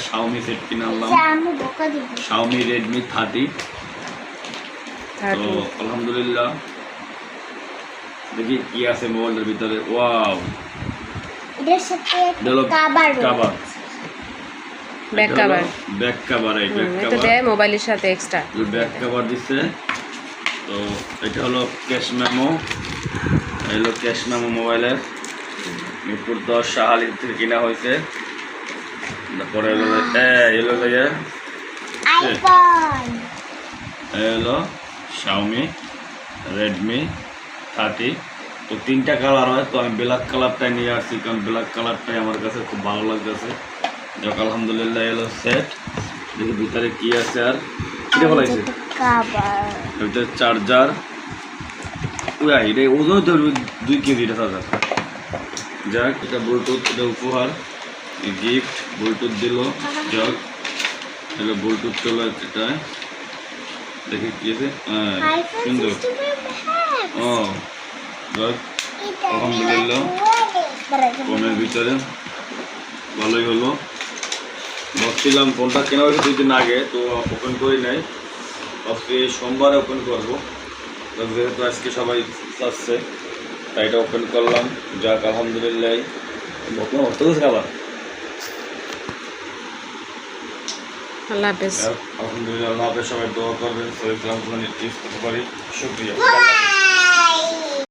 Xiaomi set কিনে আনলাম, Xiaomi Redmi 30। তো আলহামদুলিল্লাহ, দেখি কি আছে মোবাইলের ভিতরে। ওয়াও, এটার সাথে cover, back cover, back cover, এই ব্যাক এটা কভার দেয় মোবাইলের সাথে এক্সট্রা ব্যাক কভার দিচ্ছে। তো এটা হলো ক্যাশ মেমো, এই হলো ক্যাশ মেমো মোবাইলের, মিরপুর 10 শাহালি থেকে কেনা হয়েছে। তারপরে হলো আইফোন, এই হলো Xiaomi Redmi 30। তো 3টা কালার হয়, তো আমি ব্ল্যাক কালারটাই নিয়ে আসছি, কারণ ব্ল্যাক কালারটাই আমার কাছে খুব ভালো লাগতেছে। যাক আলহামদুলিল্লাহ, এলো সেট। দেখি ভিতরে কি আছে। আর এটা বলাইছে ভিতরে চার্জার, এটা ওজন তো 2 কেজি এটা চার্জার। যাক, এটা ব্লুটুথ, এটা উপহার, গিফট, ব্লুটুথ দিল। যাক, এলো ব্লুটুথ চলো এটা, দেখি কি আছে। হ্যাঁ, সুন্দর। ও যাক আলহামদুলিল্লাহ, ফোনের ভিতরে ভালোই হলো। ভাবছিলাম ফোনটা কেনা হয়েছে 2 দিন আগে, তো ওপেন করি নাই, আজকে সোমবারে ওপেন করবো। যেহেতু আজকে সবাই আসছে, তাই এটা ওপেন করলাম। যাক আলহামদুলিল্লাহ, খাবার আল্লাহ হাফেজ। আলহামদুলিল্লাহ, আল্লাহ হাফেজ। সবাই দোয়া করবেন, শরীর খারাপ টিপস করতে পারি। শুক্রিয়া।